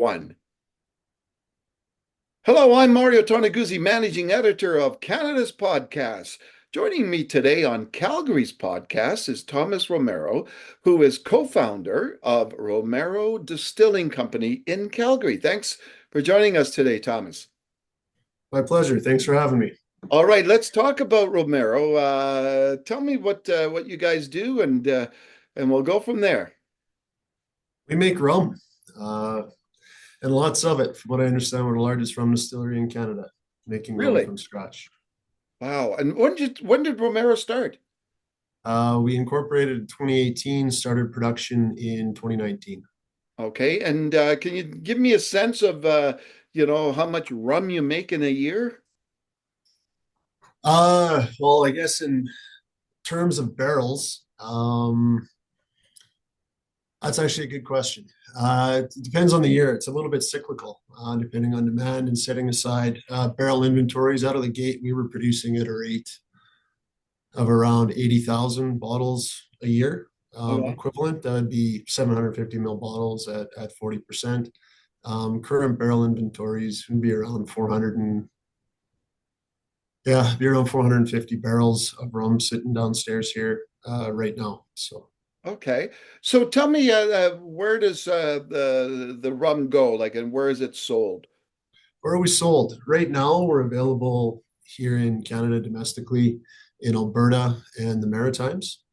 One. Hello, I'm Mario Toneguzzi, managing editor of Canada's Podcasts. Joining me today on Calgary's podcast is Tomas Romero, who is co-founder of Romero Distilling Company in Calgary. Thanks for joining us today, Thomas. My pleasure. Thanks for having me. All right, let's talk about Romero. Tell me what you guys do, and we'll go from there. We make rum, uh, and lots of it. From what I understand, we're the largest rum distillery in Canada, making rum Really? from scratch. Wow. And when did Romero start? We incorporated in 2018, started production in 2019. Okay, and can you give me a sense of how much rum you make in a year? Well, I guess in terms of barrels, that's actually a good question. It depends on the year. It's a little bit cyclical, depending on demand and setting aside barrel inventories. Out of the gate, we were producing at a rate of around 80,000 bottles a year Oh, wow. equivalent. That would be 750 ml bottles at 40%. Current barrel inventories would be around 400 and yeah, be around 450 barrels of rum sitting downstairs here right now. So Okay. So tell me, where does the rum go? Like, and where is it sold? where are we sold? Right now, we're available here in Canada domestically in Alberta and the Maritimes.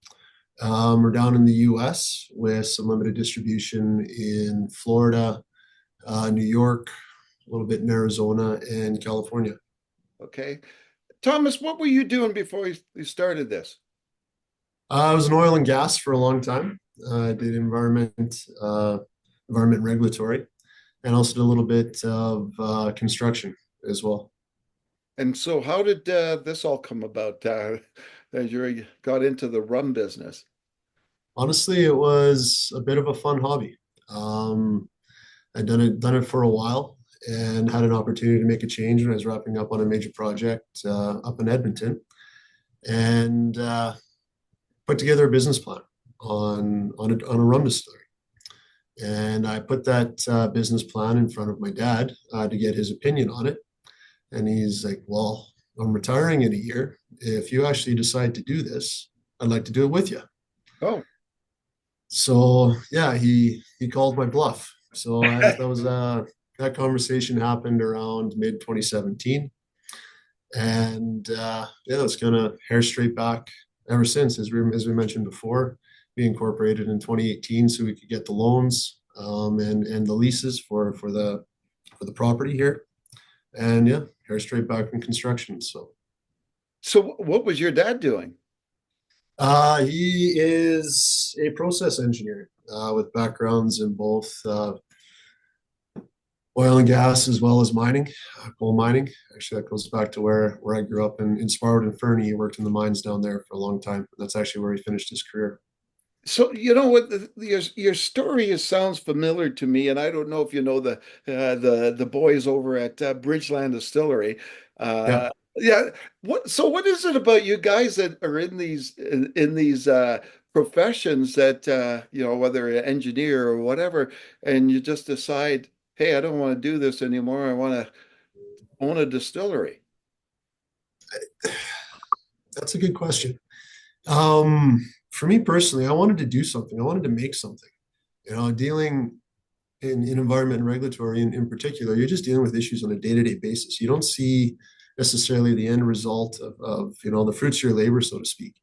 We're down in the US with some limited distribution in Florida, New York, a little bit in Arizona and California. Okay. Thomas, what were you doing before you started this? I was in oil and gas for a long time. I did environment regulatory, and also did a little bit of construction as well. And so how did this all come about that you got into the rum business? Honestly, it was a bit of a fun hobby. Um, I'd done it for a while, and had an opportunity to make a change when I was wrapping up on a major project up in Edmonton, and put together a business plan on a rum distillery. And I put that business plan in front of my dad to get his opinion on it. And he's like, "Well, I'm retiring in a year. If you actually decide to do this, I'd like to do it with you." Oh. So yeah, he called my bluff. So that conversation happened around mid 2017, and yeah, it's kind of hair straight back ever since. As we mentioned before, we incorporated in 2018 so we could get the loans and the leases for the property here, and yeah, hair straight back in construction. So So what was your dad doing? he is a process engineer with backgrounds in both oil and gas as well as mining, coal mining. Actually, that goes back to where I grew up in Sparwood and Fernie. He worked in the mines down there for a long time. That's actually where he finished his career. So you know what your story sounds familiar to me, and I don't know if you know the boys over at Bridgeland Distillery. Yeah. Yeah, what is it about you guys that are in these professions that whether an engineer or whatever, and you just decide, hey, I don't want to do this anymore. I want to own a distillery. That's a good question. For me personally, I wanted to do something. I wanted to make something. Dealing in environment and regulatory in particular, you're just dealing with issues on a day-to-day basis. You don't see necessarily the end result of the fruits of your labor, so to speak.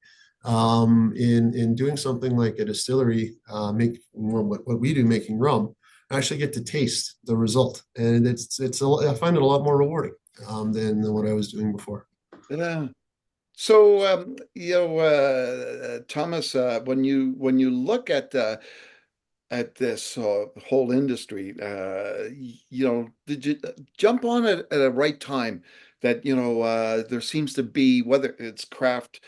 In doing something like a distillery, what we do, making rum, I actually get to taste the result, and I find it a lot more rewarding than what I was doing before. Yeah. So, Thomas, when you look at this whole industry, did you jump on it at a right time? That there seems to be whether it's craft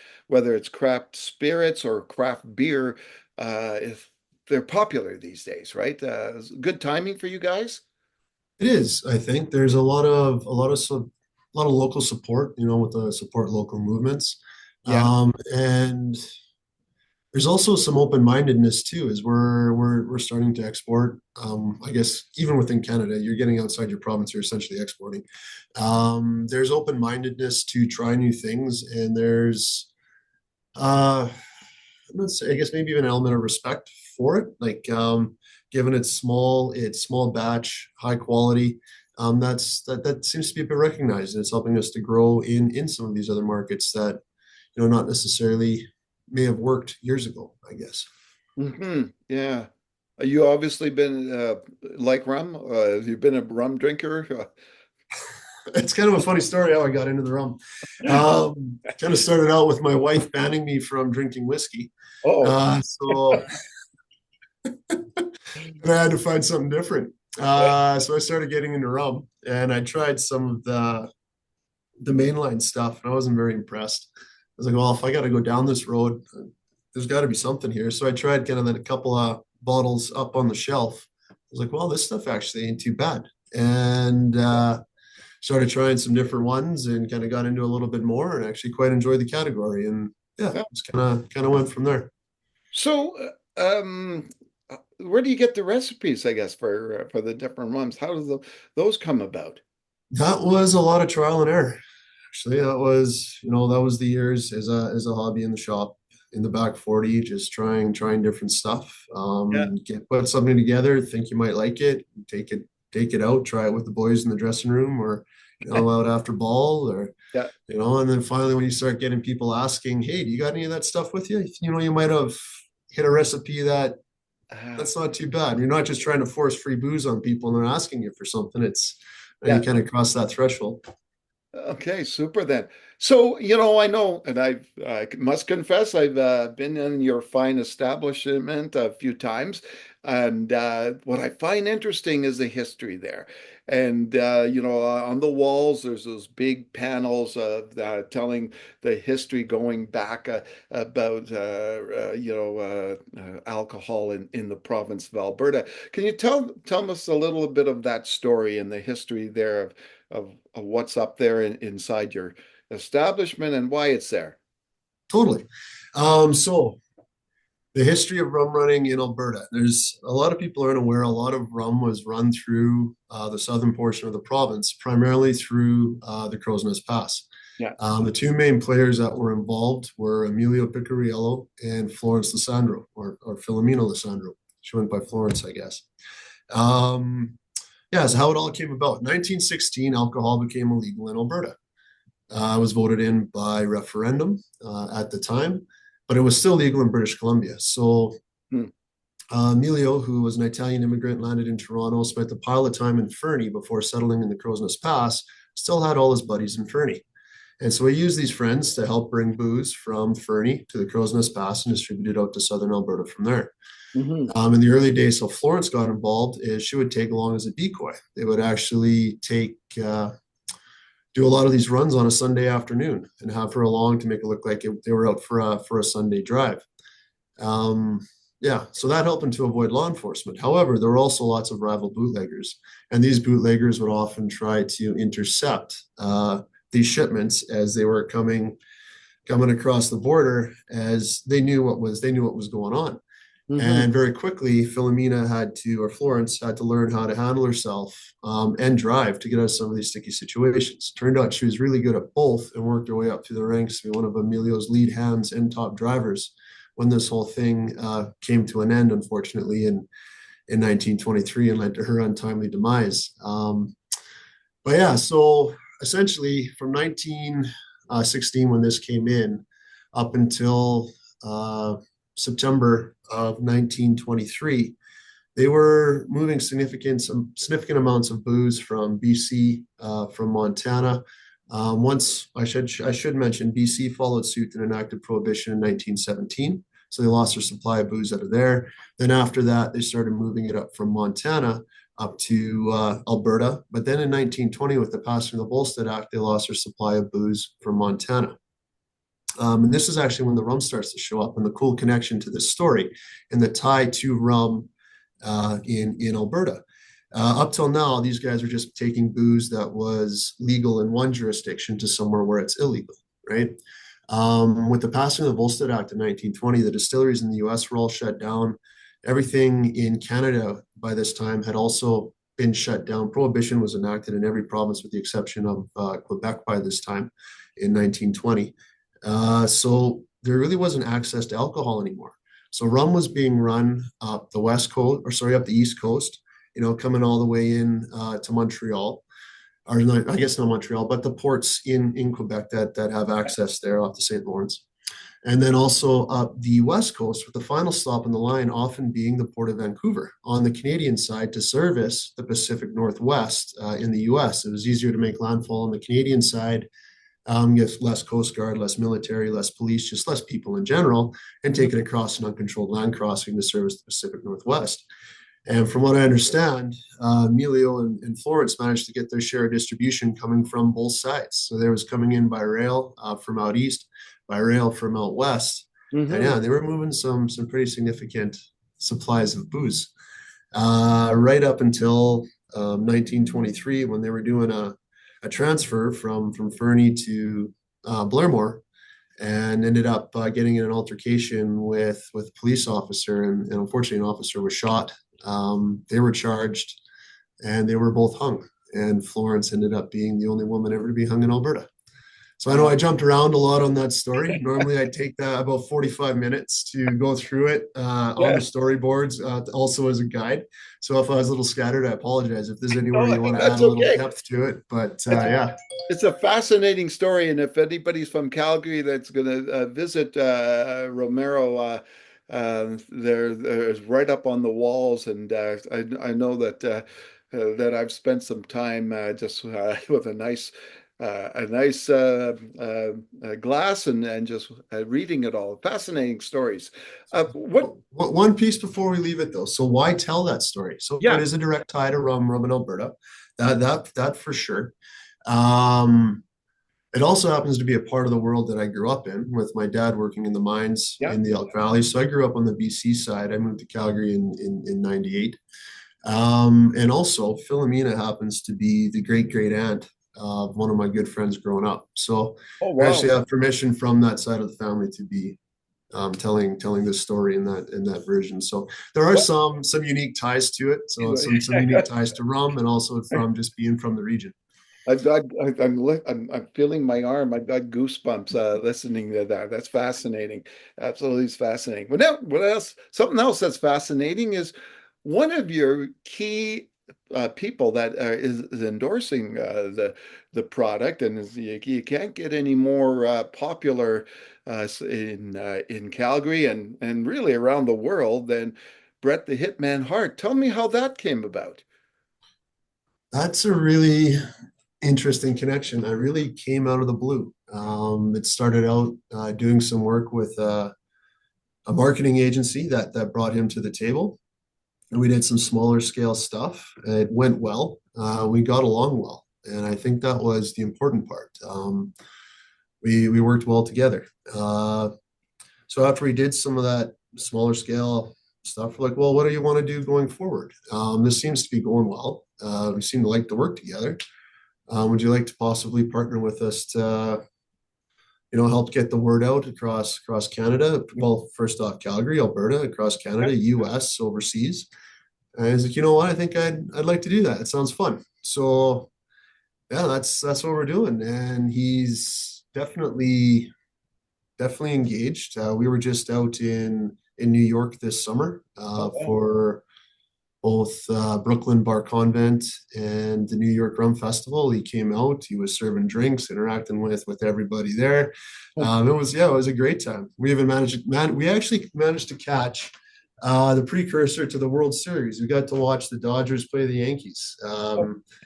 spirits or craft beer, if they're popular these days, right? Good timing for you guys. It is. I think there's a lot of local support, with the support local movements, Yeah. and There's also some open-mindedness too, as we're starting to export. I guess even within Canada, you're getting outside your province, you're essentially exporting. There's open-mindedness to try new things, and there's let's say, I guess maybe even an element of respect for it. Like, given it's small batch, high quality. That seems to be a bit recognized, and it's helping us to grow in some of these other markets that not necessarily may have worked years ago, I guess. Yeah. You obviously been like rum. Have you been a rum drinker? It's kind of a funny story how I got into the rum. Kind of started out with my wife banning me from drinking whiskey. Oh, So I had to find something different. So I started getting into rum, and I tried some of the mainline stuff, and I wasn't very impressed. I was like, well, if I got to go down this road, there's got to be something here. So I tried kind of then a couple of bottles up on the shelf. I was like, well, this stuff actually ain't too bad. And started trying some different ones and kind of got into a little bit more and actually quite enjoyed the category. And yeah, yeah. it's kind of went from there. So, where do you get the recipes, I guess, for the different rums? How do those come about? That was a lot of trial and error. Actually, that was the years as a hobby in the shop in the back 40, just trying different stuff. Yeah. Put something together, think you might like it, take it out, try it with the boys in the dressing room or out after ball or Yeah. and then finally when you start getting people asking, hey, do you got any of that stuff with you? You might have hit a recipe Ah, that's not too bad. You're not just trying to force free booze on people and they're asking you for something. It's you yeah. kind of cross that threshold. Okay, super then. So, I know, and I must confess, I've been in your fine establishment a few times, and what I find interesting is the history there. And on the walls, there's those big panels telling the history going back about alcohol in the province of Alberta. Can you tell us a little bit of that story and the history there of what's up there inside your establishment and why it's there? Totally. So the history of rum running in Alberta. There's a lot of people aren't aware. A lot of rum was run through the southern portion of the province, primarily through the Crow's Nest Pass. Yeah. The two main players that were involved were Emilio Picariello and Florence Lissandro, or Filomena Lissandro. She went by Florence, I guess. Yeah, so how it all came about. 1916, alcohol became illegal in Alberta. Was voted in by referendum at the time, but it was still legal in British Columbia. So Hmm. Emilio, who was an Italian immigrant, landed in Toronto, spent a pile of time in Fernie before settling in the Crow's Nest Pass, still had all his buddies in Fernie. And so he used these friends to help bring booze from Fernie to the Crow's Nest Pass and distribute it out to southern Alberta from there. Hmm. In the early days, so Florence got involved, is she would take along as a decoy. They would actually do a lot of these runs on a Sunday afternoon and have her along to make it look like they were out for a Sunday drive. Yeah, so that helped them to avoid law enforcement. However, there were also lots of rival bootleggers, and these bootleggers would often try to intercept these shipments as they were coming across the border, as they knew what was going on. Hmm. And very quickly, or Florence had to learn how to handle herself and drive to get out of some of these sticky situations. Turned out she was really good at both and worked her way up through the ranks to be one of Emilio's lead hands and top drivers when this whole thing came to an end, unfortunately, in 1923 and led to her untimely demise. But yeah, so essentially from 1916, when this came in, up until September of 1923, they were moving significant amounts of booze from B.C., from Montana. Once I should mention, B.C. followed suit and enacted prohibition in 1917, so they lost their supply of booze out of there. Then after that, they started moving it up from Montana up to Alberta. But then in 1920, with the passing of the Volstead Act, they lost their supply of booze from Montana. And this is actually when the rum starts to show up and the cool connection to this story and the tie to rum in Alberta. Up till now, these guys are just taking booze that was legal in one jurisdiction to somewhere where it's illegal, right? With the passing of the Volstead Act in 1920, the distilleries in the US were all shut down. Everything in Canada by this time had also been shut down. Prohibition was enacted in every province with the exception of Quebec by this time in 1920. So there really wasn't access to alcohol anymore. So rum was being run up the west coast, or sorry, up the east coast, coming all the way in to Montreal, or not, I guess not Montreal, but the ports in Quebec that have access there off the St. Lawrence. And then also up the west coast, with the final stop in the line often being the Port of Vancouver on the Canadian side to service the Pacific Northwest in the US. It was easier to make landfall on the Canadian side, get less Coast Guard, less military, less police, just less people in general, and take it across an uncontrolled land crossing to service the Pacific Northwest. And from what I understand, Emilio and Florence managed to get their share of distribution coming from both sides. So there was coming in by rail from out east, by rail from out west. And Mm-hmm. yeah, they were moving some pretty significant supplies of booze right up until 1923 when they were doing a transfer from Fernie to Blairmore, and ended up getting in an altercation with a police officer, and unfortunately an officer was shot. They were charged and they were both hung, and Florence ended up being the only woman ever to be hung in Alberta. So I know I Wow. jumped around a lot on that story. Normally I take that about 45 minutes to go through it on the Yeah. storyboards, also as a guide. So if I was a little scattered, I apologize. If there's anywhere No, you want to add that's a little okay. depth to it, but It's yeah. it's a fascinating story, and if anybody's from Calgary that's going to visit Romero, there's right up on the walls, and I know that I've spent some time just with a nice glass and just reading it all. Fascinating stories. What? One piece before we leave it though. So why tell that story? So it Yeah. is a direct tie to rum in Alberta. That for sure. Um, it also happens to be a part of the world that I grew up in, with my dad working in the mines Yeah. in the Elk Valley. So I grew up on the B.C. side. I moved to Calgary in 98. And also, Philomena happens to be the great great aunt of one of my good friends growing up. So Oh, I actually wow. have permission from that side of the family to be telling this story in that version. So there are What? some unique ties to it. So some unique ties to rum, and also from just being from the region. I'm feeling my arm. I've got goosebumps listening to that. That's fascinating. Absolutely fascinating. But now, what else? Something else that's fascinating is one of your key people that is endorsing the product, and you can't get any more popular in Calgary and really around the world than Brett the Hitman Hart. Tell me how that came about. That's a really interesting connection. I really came out of the blue. It started out doing some work with a marketing agency that brought him to the table. And we did some smaller scale stuff. It went well. We got along well, and I think that was the important part. We worked well together. So after we did some of that smaller scale stuff, we're like, well, what do you want to do going forward? This seems to be going well. We seem to like to work together. Would you like to possibly partner with us to, help get the word out across Canada? Well, first off, Calgary, Alberta, across Canada, US, overseas. And I was like, you know what? I think I'd like to do that. It sounds fun. So yeah, that's what we're doing. And he's definitely engaged. We were just out in New York this summer Oh, wow. for both Brooklyn Bar Convent and the New York Rum Festival. He came out. He was serving drinks, interacting with everybody there. It was a great time. We actually managed to catch the precursor to the World Series. We got to watch the Dodgers play the Yankees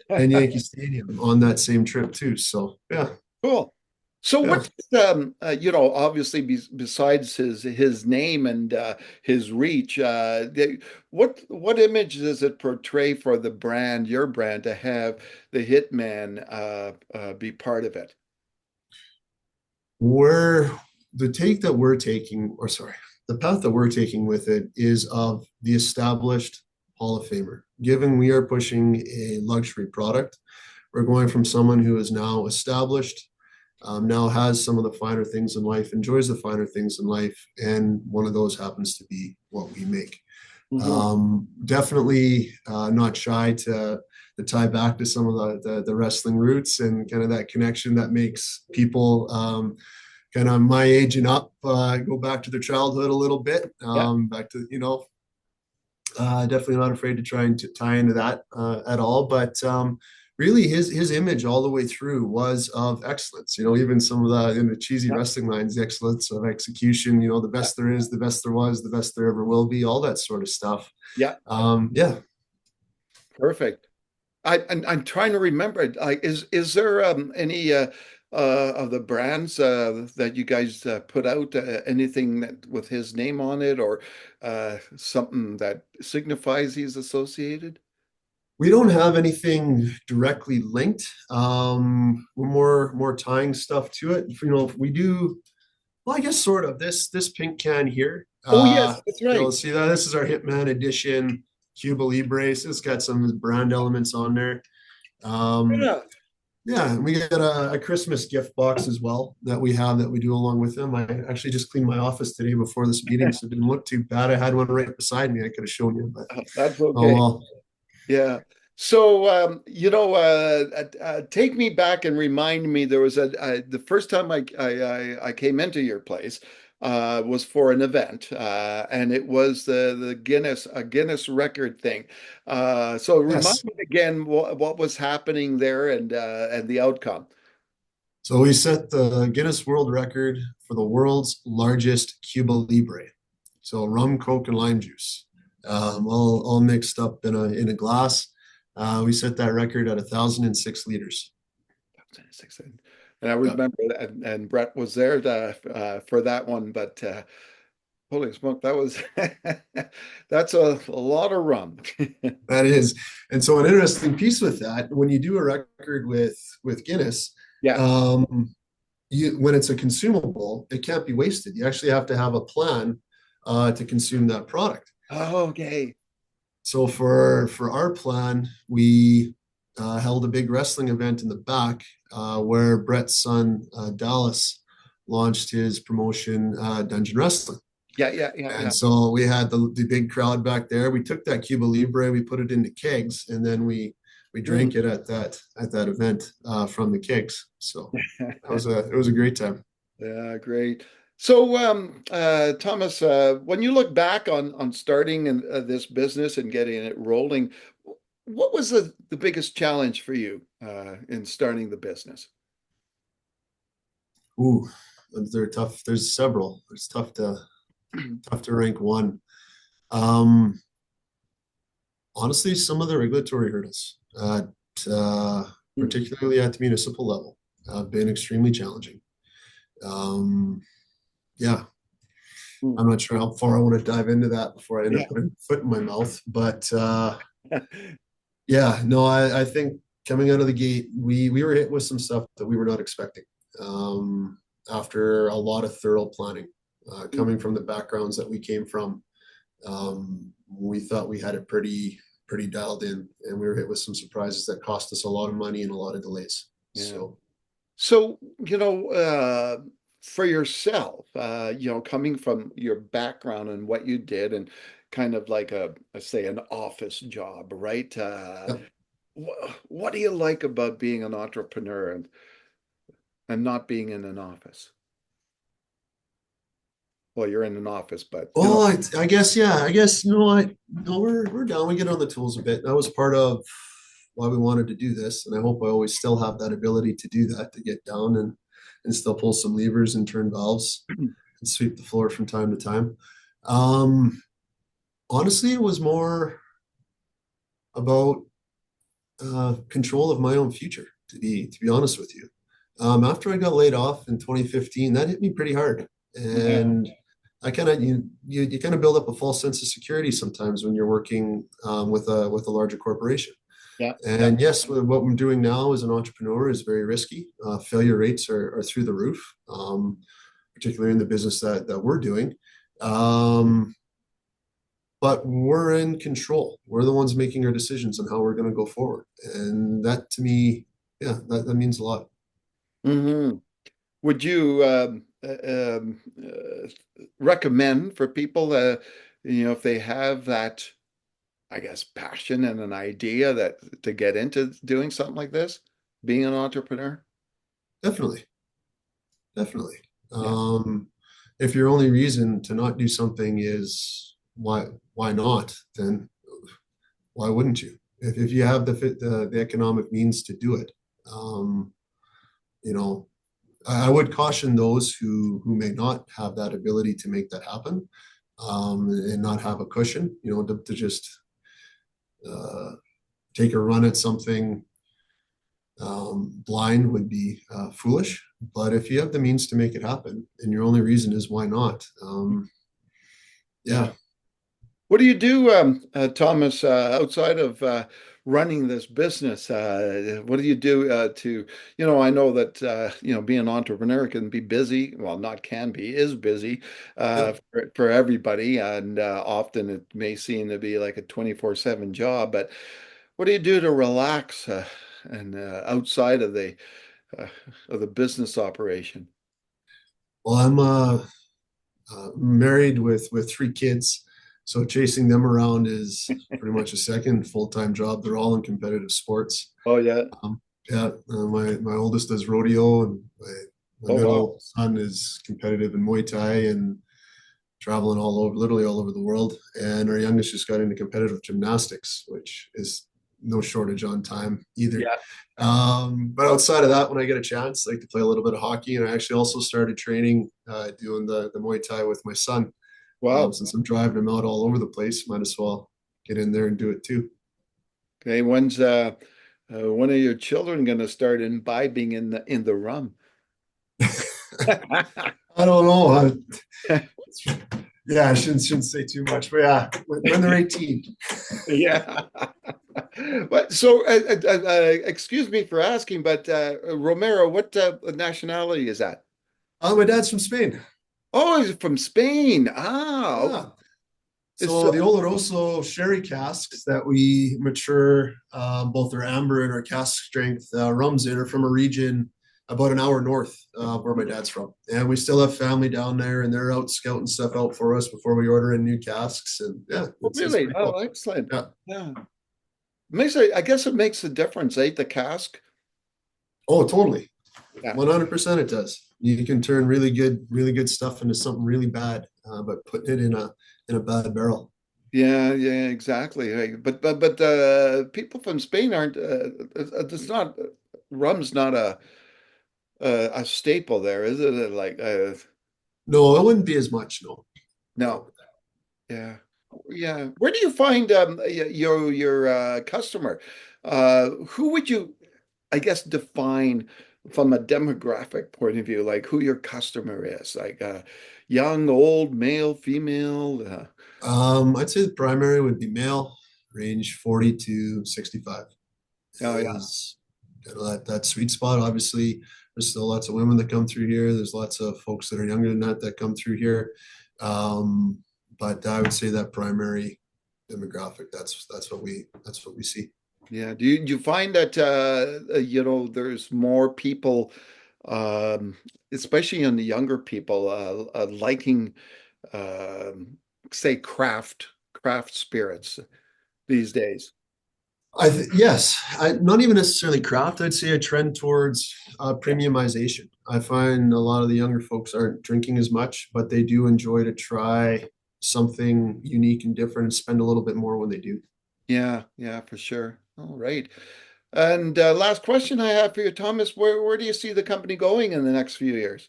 in Yankee Stadium on that same trip too. So yeah, Cool. So yeah. what obviously besides his name and his reach, what image does it portray for the brand, your brand, to have the Hitman be part of it? We're the take that we're taking, or sorry, the path that we're taking with it is of the established Hall of Famer. Given we are pushing a luxury product, we're going from someone who is now established, now has some of the finer things in life, enjoys the finer things in life, and one of those happens to be what we make. Mhm. Definitely not shy to tie back to some of the wrestling roots and kind of that connection that makes people kind of my age and up go back to their childhood a little bit, Yeah. back to, definitely not afraid to try and tie into that at all. But really, his image all the way through was of excellence. Even some of the in the cheesy Yeah. wrestling lines, the excellence of execution. The Yeah. best there is, the best there was, the best there ever will be. All that sort of stuff. Yeah. Yeah. Perfect. I'm trying to remember. Is there any of the brands that you guys put out anything that with his name on it or something that signifies he's associated? We don't have anything directly linked. We're more tying stuff to it. We do. Well, I guess sort of this pink can here. Oh yes, that's right. See that this is our Hitman edition Cuba Libre. So it's got some brand elements on there. Um, Yeah. yeah, and we got a Christmas gift box as well that we do along with them. I actually just cleaned my office today before this meeting, so it didn't look too bad. I had one right beside me. I could have shown you, but That's oh okay. well. Yeah. So, take me back and remind me there was the first time I came into your place was for an event, and it was the Guinness record thing. So remind Yes. me again what was happening there and the outcome. So we set the Guinness World Record for the world's largest Cuba Libre. So rum, coke, and lime juice, all mixed up in a glass. We set that record at 1,006 liters. And I Yeah, remember that, and Brett was there for that one, but holy smoke, that was that's a lot of rum. that is. And so an interesting piece with that, when you do a record with Guinness, Yeah. um, when it's a consumable, it can't be wasted. You actually have to have a plan to consume that product. Oh, okay. So for our plan, we held a big wrestling event in the back where Brett's son Dallas launched his promotion, Dungeon Wrestling. Yeah, yeah, yeah, And yeah. so we had the big crowd back there. We took that Cuba Libre, we put it into kegs, and then we Mm. drank it at that event from the kegs. So it was a great time. Yeah, great. So, Thomas, when you look back on starting this business and getting it rolling, what was the biggest challenge for you in starting the business? Ooh, they're tough. There's several. It's tough to rank one. Um, Honestly, some of the regulatory hurdles, uh, Mm. particularly at the municipal level, have been extremely challenging. Um, yeah, Mm. I'm not sure how far I want to dive into that before I end Yeah. up putting a foot in my mouth. But yeah, no, I think coming out of the gate, we were hit with some stuff that we were not expecting. After a lot of thorough planning, Mm. coming from the backgrounds that we came from, we thought we had it pretty dialed in, and we were hit with some surprises that cost us a lot of money and a lot of delays. Yeah. So, So, for yourself, coming from your background and what you did and kind of like let's say an office job, right? yeah. What do you like about being an entrepreneur and not being in an office? Well, you're in an office, but Oh, I guess yeah. I guess what? No, we're down. We get on the tools a bit. That was part of why we wanted to do this, and I hope I always still have that ability to do that, to get down and still pull some levers and turn valves and sweep the floor from time to time. Um, Honestly, it was more about control of my own future. To be honest with you, after I got laid off in 2015, that hit me pretty hard, yeah, and I kind of you kind of build up a false sense of security sometimes when you're working with a larger corporation. yeah, yeah. And yes, what I'm doing now as an entrepreneur is very risky. Failure rates are through the roof, particularly in the business that we're doing. Um, but we're in control. We're the ones making our decisions on how we're going to go forward. And that to me, yeah, that means a lot. Hmm. would you recommend for people if they have that, I guess, passion and an idea that to get into doing something like this, being an entrepreneur? Definitely, definitely. Yeah. If your only reason to not do something is why not, then why wouldn't you? If you have the economic means to do it, um, you know, I would caution those who may not have that ability to make that happen, and not have a cushion, to just uh, take a run at something blind would be foolish. But if you have the means to make it happen, and your only reason is why not, Yeah. yeah. What do you do, Thomas, outside of running this business? What do you do I know that, being an entrepreneur can be busy. Well, not can be, is busy Yep. for everybody. And often it may seem to be like a 24/7 job. But what do you do to relax and outside uh, of the business operation? Well, I'm married with three kids, so chasing them around is pretty much a second full-time job. They're all in competitive sports. Oh, yeah. Yeah, my oldest does rodeo, and my Oh, wow. middle son is competitive in Muay Thai and traveling all over, literally all over the world. And our youngest just got into competitive gymnastics, which is no shortage on time either. Yeah. But outside of that, when I get a chance, I like to play a little bit of hockey. And I actually also started training, doing the Muay Thai with my son. Wow. Since I'm driving him out all over the place, might as well get in there and do it too. Okay. When's one of your children going to start imbibing in the rum? I don't know. Yeah, I shouldn't say too much, but yeah, when they're 18. Yeah. But so, excuse me for asking, but Romero, what nationality is that? My dad's from Spain. Oh, he's from Spain. Ah, okay. Yeah. It's So the Oloroso sherry casks that we mature, both our amber and our cask strength rums in, are from a region about an hour north of where my dad's from. And we still have family down there, and they're out scouting stuff out for us before we order in new casks. And yeah, it's really, pretty oh, cool. excellent. Yeah. Yeah. I guess it makes a difference, eh? The cask. Oh, totally. Yeah. 100% it does. You can turn really good stuff into something really bad, by putting it in a bad barrel. Yeah, yeah, exactly. Right. But people from Spain aren't. It's not rum's not a staple there, is it? Like, No, it wouldn't be as much. No, no. no. Yeah, yeah. Where do you find your customer? Who would you, I guess, define from a demographic point of view, like who your customer is? Like young, old, male, female? I'd say the primary would be male, range 40 to 65 Oh yeah, is kind of that sweet spot. Obviously, there's still lots of women that come through here. There's lots of folks that are younger than that come through here. Um, but I would say that primary demographic, that's what we see. yeah. Do you find that there's more people, um, especially in the younger people, liking um, say craft spirits these days? Yes, not even necessarily craft. I'd say a trend towards Yeah. premiumization. I find a lot of the younger folks aren't drinking as much, but they do enjoy to try something unique and different and spend a little bit more when they do. Yeah, yeah, for sure. All right. And last question I have for you, Thomas, where do you see the company going in the next few years?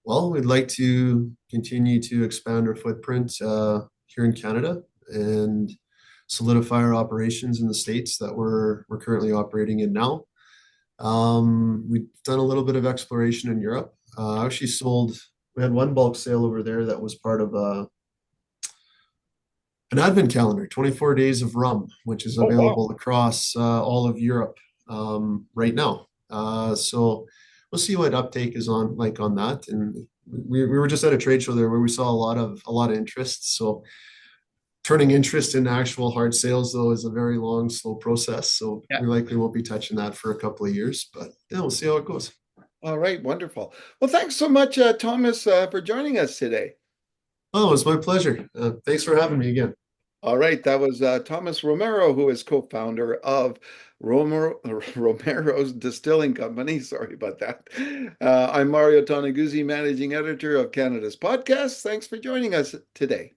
Well, we'd like to continue to expand our footprint here in Canada and solidify our operations in the states that we're currently operating in now. We've done a little bit of exploration in Europe. Actually sold. We had one bulk sale over there that was part of an advent calendar, 24 days of rum, which is Oh, wow. available across all of Europe right now. So we'll see what uptake is on that. And we were just at a trade show there where we saw a lot of interest. So turning interest in actual hard sales though is a very long, slow process. So Yeah. we likely won't be touching that for a couple of years, but yeah, we'll see how it goes. All right, wonderful. Well, thanks so much, Thomas, for joining us today. Oh, it's my pleasure. Thanks for having me again. All right, that was Tomas Romero, who is co-founder of Romero's Distilling Company. Sorry about that. I'm Mario Toneguzzi, managing editor of Canada's podcast. Thanks for joining us today.